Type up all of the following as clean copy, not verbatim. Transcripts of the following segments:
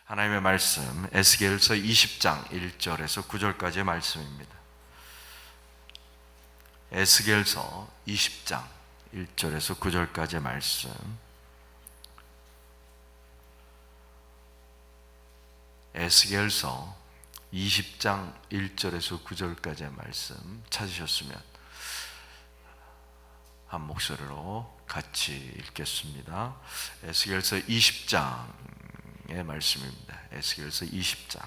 하나님의 말씀 에스겔서 20장 1절에서 9절까지의 말씀입니다. 에스겔서 20장 1절에서 9절까지의 말씀. 에스겔서 20장 1절에서 9절까지의 말씀 찾으셨으면 한 목소리로 같이 읽겠습니다. 에스겔서 20장의 말씀입니다. 에스겔서 20장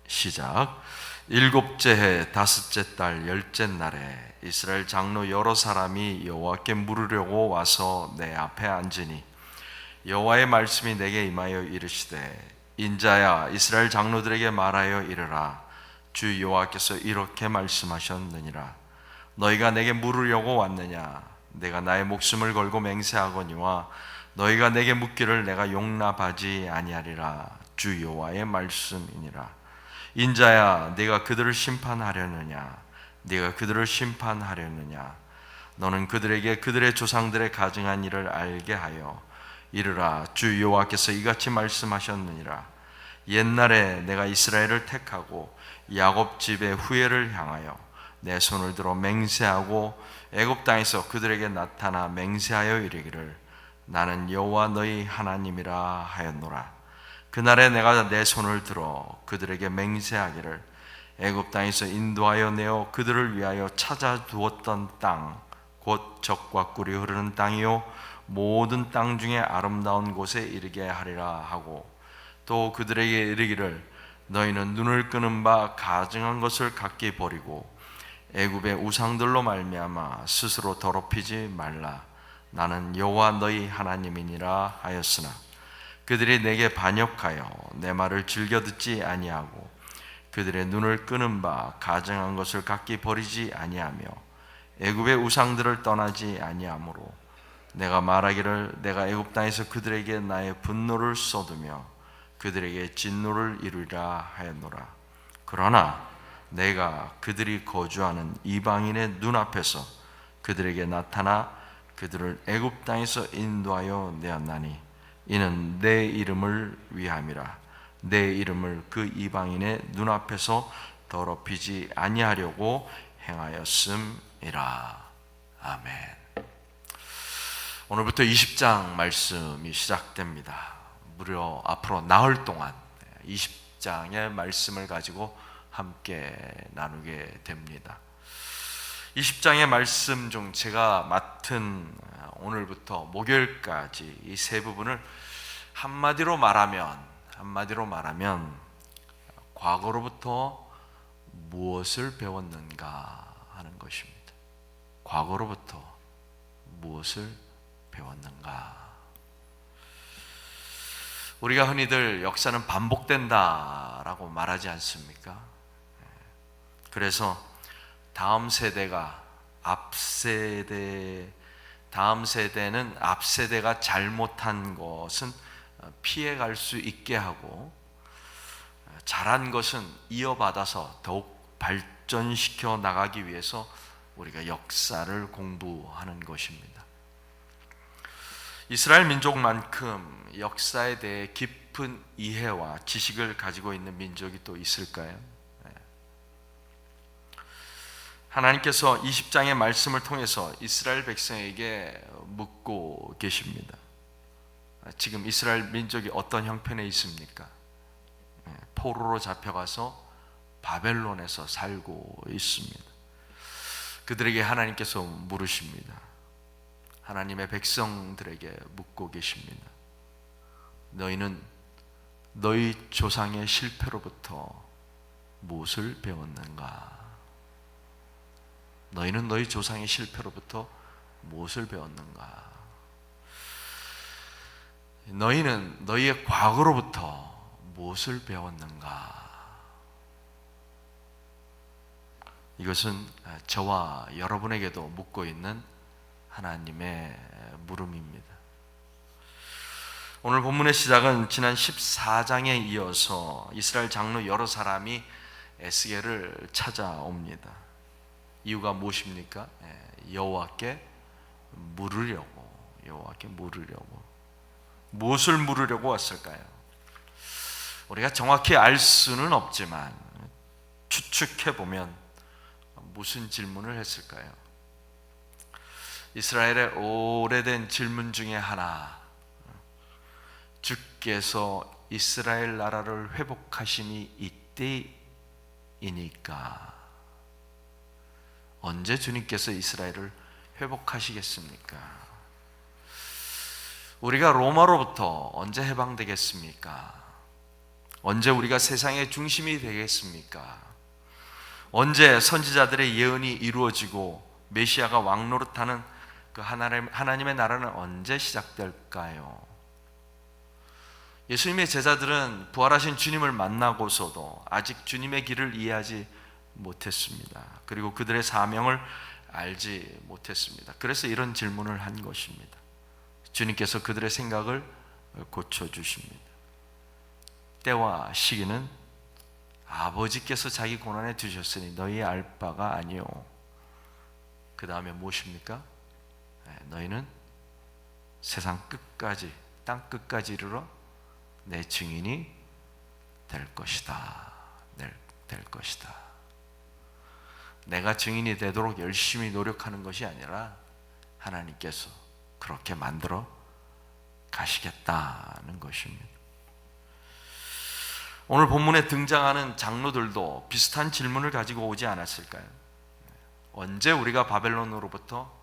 시작. 일곱째 해 다섯째 달 열째 날에 이스라엘 장로 여러 사람이 여호와께 물으려고 와서 내 앞에 앉으니 여호와의 말씀이 내게 임하여 이르시되 인자야 이스라엘 장로들에게 말하여 이르라. 주 여호와께서 이렇게 말씀하셨느니라. 너희가 내게 물으려고 왔느냐? 내가 나의 목숨을 걸고 맹세하거니와 너희가 내게 묻기를 내가 용납하지 아니하리라. 주 여호와의 말씀이니라. 인자야 네가 그들을 심판하려느냐? 네가 그들을 심판하려느냐? 너는 그들에게 그들의 조상들의 가증한 일을 알게 하여 이르라. 주 여호와께서 이같이 말씀하셨느니라. 옛날에 내가 이스라엘을 택하고 야곱 집의 후예를 향하여 내 손을 들어 맹세하고 애굽 땅에서 그들에게 나타나 맹세하여 이르기를 나는 여호와 너희 하나님이라 하였노라. 그날에 내가 내 손을 들어 그들에게 맹세하기를 애굽 땅에서 인도하여 내어 그들을 위하여 찾아 두었던 땅 곧 젖과 꿀이 흐르는 땅이요 모든 땅 중에 아름다운 곳에 이르게 하리라 하고 또 그들에게 이르기를 너희는 눈을 끄는 바 가증한 것을 각기 버리고 애굽의 우상들로 말미암아 스스로 더럽히지 말라. 나는 여호와 너희 하나님이니라 하였으나 그들이 내게 반역하여 내 말을 즐겨 듣지 아니하고 그들의 눈을 끄는 바 가증한 것을 각기 버리지 아니하며 애굽의 우상들을 떠나지 아니하므로 내가 말하기를 내가 애굽 땅에서 그들에게 나의 분노를 쏟으며 그들에게 진노를 이루리라 하였노라. 그러나 내가 그들이 거주하는 이방인의 눈앞에서 그들에게 나타나 그들을 애굽 땅에서 인도하여 내었나니 이는 내 이름을 위함이라. 내 이름을 그 이방인의 눈앞에서 더럽히지 아니하려고 행하였음이라. 아멘. 오늘부터 20장 말씀이 시작됩니다. 무려 앞으로 나흘 동안 20장의 말씀을 가지고 함께 나누게 됩니다. 20장의 말씀 중 제가 맡은 오늘부터 목요일까지 이 세 부분을 한마디로 말하면 과거로부터 무엇을 배웠는가 하는 것입니다. 과거로부터 무엇을 배웠는가? 우리가 흔히들 역사는 반복된다라고 말하지 않습니까? 그래서 다음 세대는 앞 세대가 잘못한 것은 피해갈 수 있게 하고 잘한 것은 이어받아서 더욱 발전시켜 나가기 위해서 우리가 역사를 공부하는 것입니다. 이스라엘 민족만큼 역사에 대해 깊은 이해와 지식을 가지고 있는 민족이 또 있을까요? 하나님께서 20장의 말씀을 통해서 이스라엘 백성에게 묻고 계십니다. 지금 이스라엘 민족이 어떤 형편에 있습니까? 포로로 잡혀가서 바벨론에서 살고 있습니다. 그들에게 하나님께서 물으십니다. 하나님의 백성들에게 묻고 계십니다. 너희는 너희 조상의 실패로부터 무엇을 배웠는가? 너희는 너희 조상의 실패로부터 무엇을 배웠는가? 너희는 너희의 과거로부터 무엇을 배웠는가? 이것은 저와 여러분에게도 묻고 있는 하나님의 물음입니다. 오늘 본문의 시작은 지난 14장에 이어서 이스라엘 장로 여러 사람이 에스겔을 찾아옵니다. 이유가 무엇입니까? 여호와께 물으려고. 무엇을 물으려고 왔을까요? 우리가 정확히 알 수는 없지만 추측해 보면 무슨 질문을 했을까요? 이스라엘의 오래된 질문 중에 하나, 주께서 이스라엘 나라를 회복하심이 이때이니까 언제 주님께서 이스라엘을 회복하시겠습니까? 우리가 로마로부터 언제 해방되겠습니까? 언제 우리가 세상의 중심이 되겠습니까? 언제 선지자들의 예언이 이루어지고 메시아가 왕노릇하는 그 하나님의 나라는 언제 시작될까요? 예수님의 제자들은 부활하신 주님을 만나고서도 아직 주님의 길을 이해하지 못했습니다. 그리고 그들의 사명을 알지 못했습니다. 그래서 이런 질문을 한 것입니다. 주님께서 그들의 생각을 고쳐주십니다. 때와 시기는 아버지께서 자기 고난에 두셨으니 너희 알 바가 아니요. 그 다음에 무엇입니까? 너희는 세상 끝까지, 땅 끝까지 이르러 내 증인이 될 것이다. 될 것이다. 내가 증인이 되도록 열심히 노력하는 것이 아니라 하나님께서 그렇게 만들어 가시겠다는 것입니다. 오늘 본문에 등장하는 장로들도 비슷한 질문을 가지고 오지 않았을까요? 언제 우리가 바벨론으로부터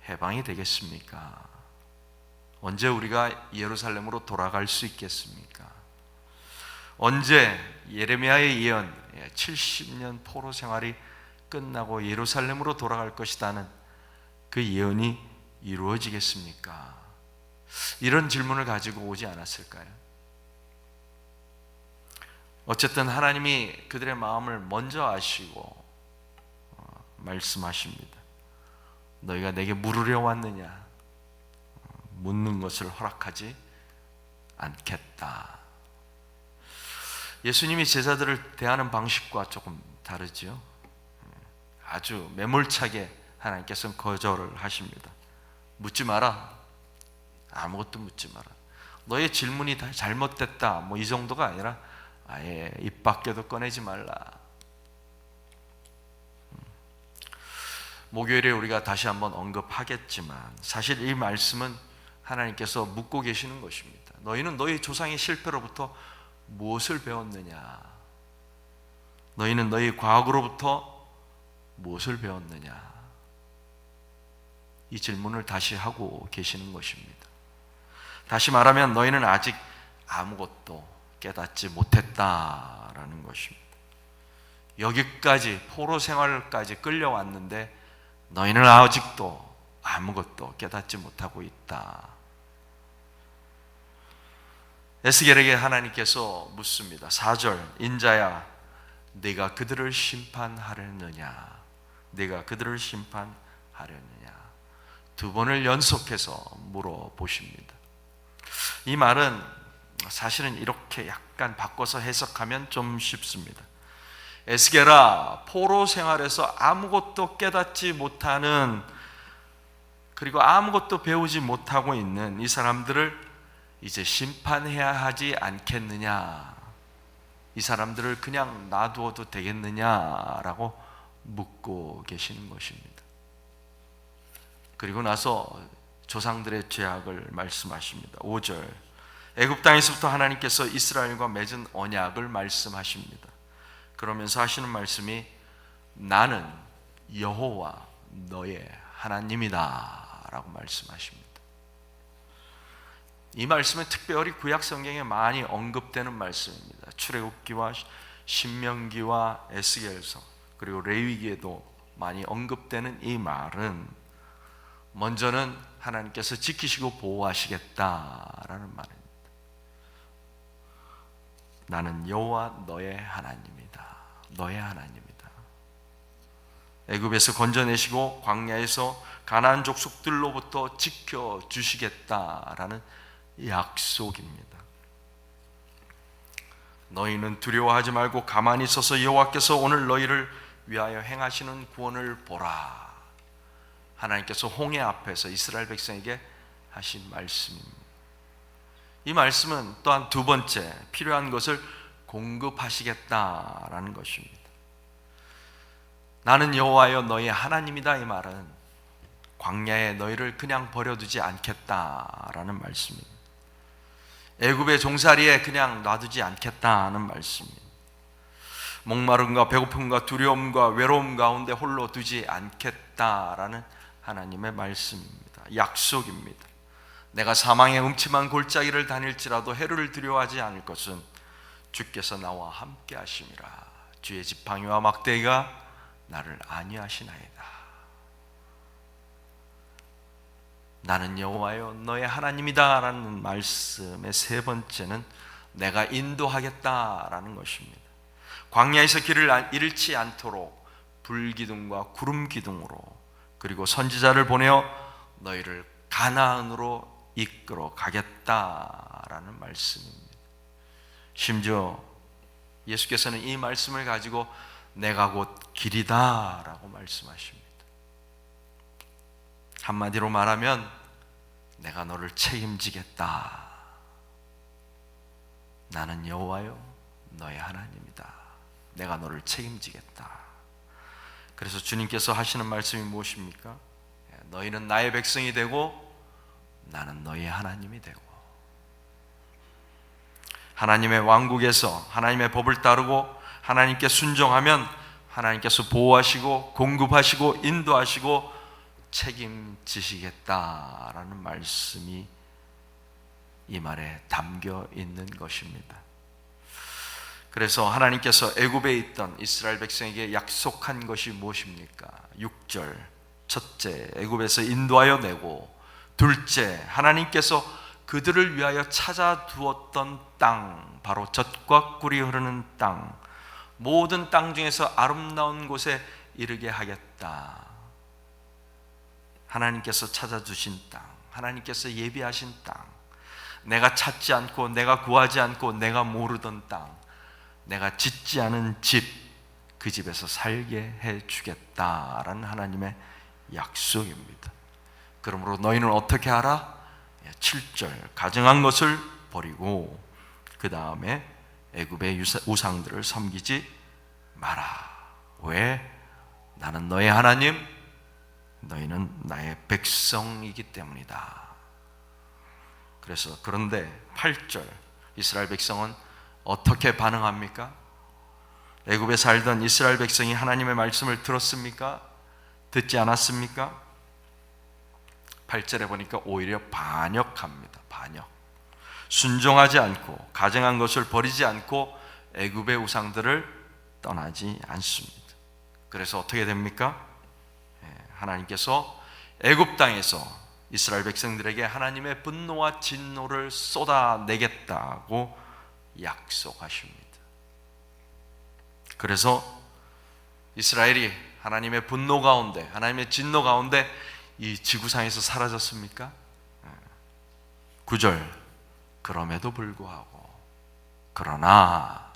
해방이 되겠습니까? 언제 우리가 예루살렘으로 돌아갈 수 있겠습니까? 언제 예레미야의 예언 70년 포로 생활이 끝나고 예루살렘으로 돌아갈 것이라는 그 예언이 이루어지겠습니까? 이런 질문을 가지고 오지 않았을까요? 어쨌든 하나님이 그들의 마음을 먼저 아시고 말씀하십니다. 너희가 내게 물으려 왔느냐? 묻는 것을 허락하지 않겠다. 예수님이 제자들을 대하는 방식과 조금 다르죠. 아주 매몰차게 하나님께서는 거절을 하십니다. 묻지 마라. 아무것도 묻지 마라. 너의 질문이 다 잘못됐다. 뭐 이 정도가 아니라 아예 입 밖에도 꺼내지 말라. 목요일에 우리가 다시 한번 언급하겠지만 사실 이 말씀은 하나님께서 묻고 계시는 것입니다. 너희는 너희 조상의 실패로부터 무엇을 배웠느냐? 너희는 너희 과거로부터 무엇을 배웠느냐? 이 질문을 다시 하고 계시는 것입니다. 다시 말하면 너희는 아직 아무것도 깨닫지 못했다라는 것입니다. 여기까지 포로 생활까지 끌려왔는데 너희는 아직도 아무것도 깨닫지 못하고 있다. 에스겔에게 하나님께서 묻습니다. 4절, 인자야 네가 그들을 심판하려느냐? 네가 그들을 심판하려느냐? 두 번을 연속해서 물어보십니다. 이 말은 사실은 이렇게 약간 바꿔서 해석하면 좀 쉽습니다. 에스겔아, 포로 생활에서 아무것도 깨닫지 못하는 그리고 아무것도 배우지 못하고 있는 이 사람들을 이제 심판해야 하지 않겠느냐, 이 사람들을 그냥 놔두어도 되겠느냐라고 묻고 계시는 것입니다. 그리고 나서 조상들의 죄악을 말씀하십니다. 5절, 애굽 땅에서부터 하나님께서 이스라엘과 맺은 언약을 말씀하십니다. 그러면서 하시는 말씀이 나는 여호와 너의 하나님이다 라고 말씀하십니다. 이 말씀은 특별히 구약 성경에 많이 언급되는 말씀입니다. 출애굽기와 신명기와 에스겔서 그리고 레위기에도 많이 언급되는 이 말은 먼저는 하나님께서 지키시고 보호하시겠다라는 말입니다. 나는 여호와 너의 하나님이다. 너의 하나님이다. 애굽에서 건져내시고 광야에서 가나안 족속들로부터 지켜주시겠다라는 약속입니다. 너희는 두려워하지 말고 가만히 서서 여호와께서 오늘 너희를 위하여 행하시는 구원을 보라. 하나님께서 홍해 앞에서 이스라엘 백성에게 하신 말씀입니다. 이 말씀은 또한 두 번째 필요한 것을 공급하시겠다라는 것입니다. 나는 여호와여 너희 하나님이다. 이 말은 광야에 너희를 그냥 버려두지 않겠다라는 말씀입니다. 애굽의 종살이에 그냥 놔두지 않겠다는 말씀입니다. 목마름과 배고픔과 두려움과 외로움 가운데 홀로 두지 않겠다라는 하나님의 말씀입니다. 약속입니다. 내가 사망의 음침한 골짜기를 다닐지라도 해를 두려워하지 않을 것은 주께서 나와 함께 하심이라. 주의 지팡이와 막대기가 나를 안위하시나이다. 나는 여호와여 너의 하나님이다 라는 말씀의 세 번째는 내가 인도하겠다라는 것입니다. 광야에서 길을 잃지 않도록 불기둥과 구름기둥으로 그리고 선지자를 보내어 너희를 가나안으로 이끌어 가겠다라는 말씀입니다. 심지어 예수께서는 이 말씀을 가지고 내가 곧 길이다 라고 말씀하십니다. 한마디로 말하면 내가 너를 책임지겠다. 나는 여호와여 너의 하나님이다. 내가 너를 책임지겠다. 그래서 주님께서 하시는 말씀이 무엇입니까? 너희는 나의 백성이 되고 나는 너희의 하나님이 되고, 하나님의 왕국에서 하나님의 법을 따르고 하나님께 순종하면 하나님께서 보호하시고 공급하시고 인도하시고 책임지시겠다라는 말씀이 이 말에 담겨 있는 것입니다. 그래서 하나님께서 애굽에 있던 이스라엘 백성에게 약속한 것이 무엇입니까? 6절, 첫째, 애굽에서 인도하여 내고, 둘째, 하나님께서 그들을 위하여 찾아두었던 땅, 바로 젖과 꿀이 흐르는 땅, 모든 땅 중에서 아름다운 곳에 이르게 하겠다. 하나님께서 찾아주신 땅, 하나님께서 예비하신 땅, 내가 찾지 않고 내가 구하지 않고 내가 모르던 땅, 내가 짓지 않은 집, 그 집에서 살게 해주겠다라는 하나님의 약속입니다. 그러므로 너희는 어떻게 하라? 7절, 가증한 것을 버리고 그 다음에 애굽의 우상들을 섬기지 마라. 왜? 나는 너의 하나님, 너희는 나의 백성이기 때문이다. 그래서 그런데 8절, 이스라엘 백성은 어떻게 반응합니까? 애굽에 살던 이스라엘 백성이 하나님의 말씀을 들었습니까? 듣지 않았습니까? 8절에 보니까 오히려 반역합니다. 반역. 순종하지 않고 가증한 것을 버리지 않고 애굽의 우상들을 떠나지 않습니다. 그래서 어떻게 됩니까? 하나님께서 애굽 땅에서 이스라엘 백성들에게 하나님의 분노와 진노를 쏟아내겠다고 약속하십니다. 그래서 이스라엘이 하나님의 분노 가운데, 하나님의 진노 가운데 이 지구상에서 사라졌습니까? 9절, 그럼에도 불구하고 그러나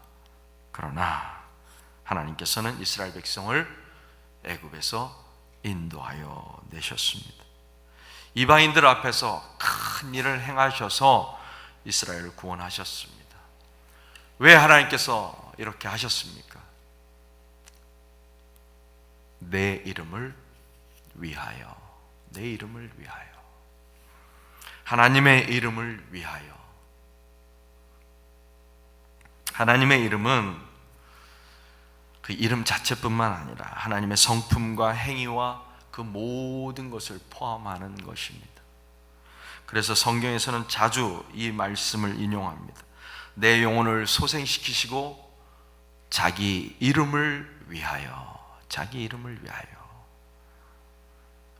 하나님께서는 이스라엘 백성을 애굽에서 인도하여 내셨습니다. 이방인들 앞에서 큰 일을 행하셔서 이스라엘을 구원하셨습니다. 왜 하나님께서 이렇게 하셨습니까? 내 이름을 위하여, 내 이름을 위하여, 하나님의 이름을 위하여. 하나님의 이름은 그 이름 자체뿐만 아니라 하나님의 성품과 행위와 그 모든 것을 포함하는 것입니다. 그래서 성경에서는 자주 이 말씀을 인용합니다. 내 영혼을 소생시키시고 자기 이름을 위하여, 자기 이름을 위하여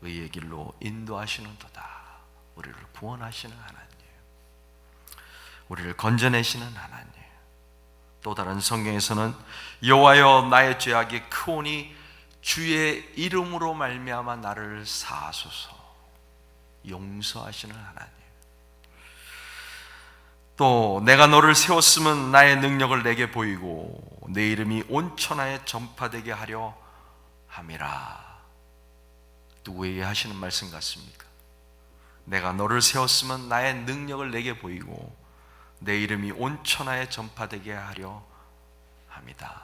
의의 길로 인도하시는도다. 우리를 구원하시는 하나님, 우리를 건져내시는 하나님. 또 다른 성경에서는 여호와여 나의 죄악이 크오니 주의 이름으로 말미암아 나를 사하소서, 용서하시는 하나님. 또 내가 너를 세웠으면 나의 능력을 내게 보이고 내 이름이 온 천하에 전파되게 하려 함이라. 누구에게 하시는 말씀 같습니까? 내가 너를 세웠으면 나의 능력을 내게 보이고 내 이름이 온 천하에 전파되게 하려 합니다.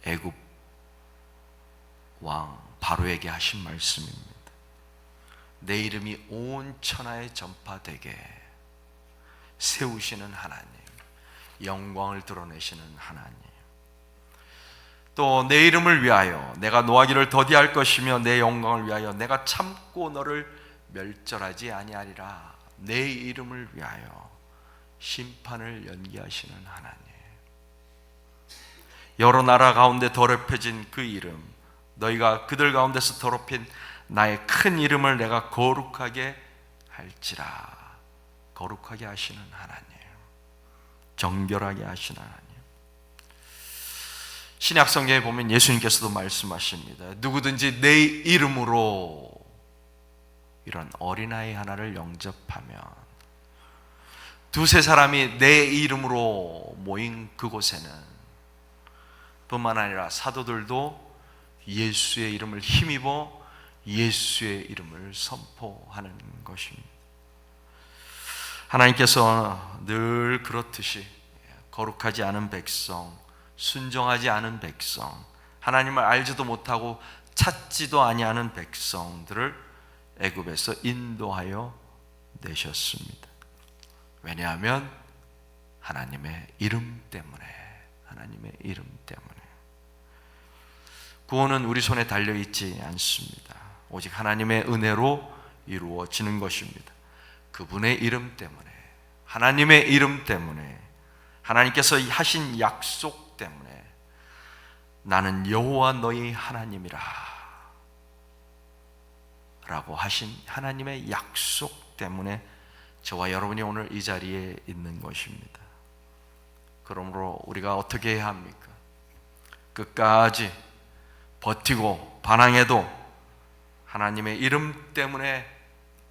애굽 왕 바로에게 하신 말씀입니다. 내 이름이 온 천하에 전파되게 세우시는 하나님, 영광을 드러내시는 하나님. 또 내 이름을 위하여 내가 노하기를 더디할 것이며 내 영광을 위하여 내가 참고 너를 멸절하지 아니하리라. 내 이름을 위하여 심판을 연기하시는 하나님. 여러 나라 가운데 더럽혀진 그 이름, 너희가 그들 가운데서 더럽힌 나의 큰 이름을 내가 거룩하게 할지라. 거룩하게 하시는 하나님, 정결하게 하시는 하나님. 신약 성경에 보면 예수님께서도 말씀하십니다. 누구든지 내 이름으로 이런 어린아이 하나를 영접하면, 두세 사람이 내 이름으로 모인 그곳에는 뿐만 아니라 사도들도 예수의 이름을 힘입어 예수의 이름을 선포하는 것입니다. 하나님께서 늘 그렇듯이 거룩하지 않은 백성, 순종하지 않은 백성, 하나님을 알지도 못하고 찾지도 아니하는 백성들을 애굽에서 인도하여 내셨습니다. 왜냐하면 하나님의 이름 때문에, 하나님의 이름 때문에. 구원은 우리 손에 달려있지 않습니다. 오직 하나님의 은혜로 이루어지는 것입니다. 그분의 이름 때문에, 하나님의 이름 때문에, 하나님께서 하신 약속 때문에, 나는 여호와 너희 하나님이라 라고 하신 하나님의 약속 때문에 저와 여러분이 오늘 이 자리에 있는 것입니다. 그러므로 우리가 어떻게 해야 합니까? 끝까지 버티고 반항해도 하나님의 이름 때문에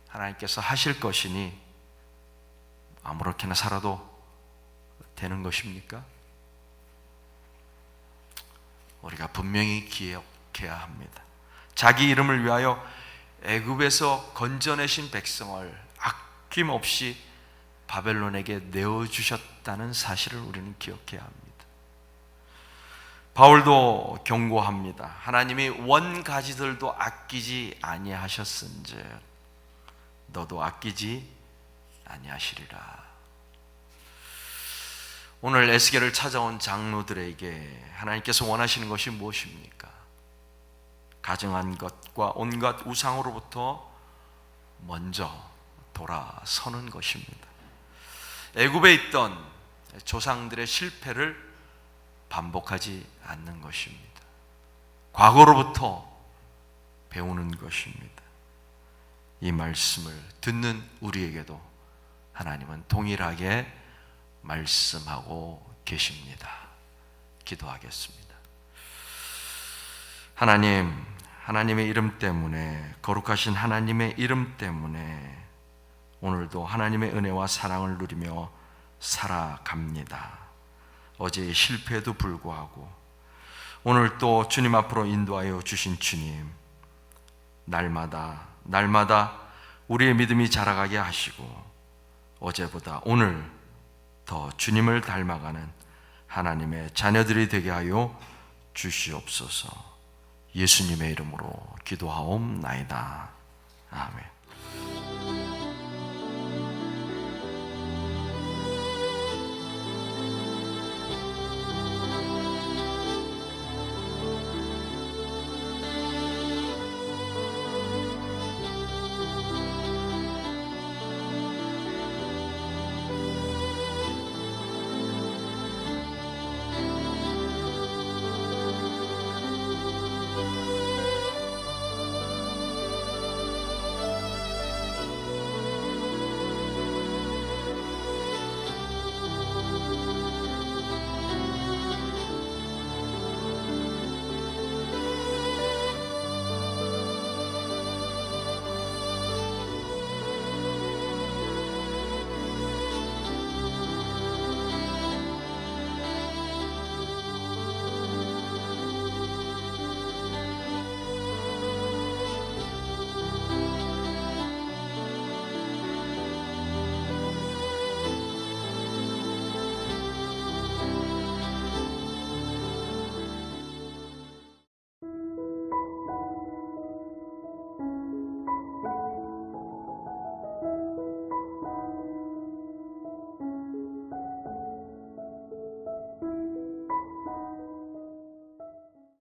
하나님께서 하실 것이니 아무렇게나 살아도 되는 것입니까? 우리가 분명히 기억해야 합니다. 자기 이름을 위하여 애굽에서 건져내신 백성을 아낌없이 바벨론에게 내어주셨다는 사실을 우리는 기억해야 합니다. 바울도 경고합니다. 하나님이 원가지들도 아끼지 아니하셨은즉 너도 아끼지 아니하시리라. 오늘 에스겔을 찾아온 장로들에게 하나님께서 원하시는 것이 무엇입니까? 가증한 것과 온갖 우상으로부터 먼저 돌아서는 것입니다. 애굽에 있던 조상들의 실패를 반복하지 않는 것입니다. 과거로부터 배우는 것입니다. 이 말씀을 듣는 우리에게도 하나님은 동일하게 말씀하고 계십니다. 기도하겠습니다. 하나님, 하나님의 이름 때문에, 거룩하신 하나님의 이름 때문에 오늘도 하나님의 은혜와 사랑을 누리며 살아갑니다. 어제의 실패에도 불구하고 오늘 또 주님 앞으로 인도하여 주신 주님, 날마다 날마다 우리의 믿음이 자라가게 하시고 어제보다 오늘 더 주님을 닮아가는 하나님의 자녀들이 되게 하여 주시옵소서. 예수님의 이름으로 기도하옵나이다. 아멘.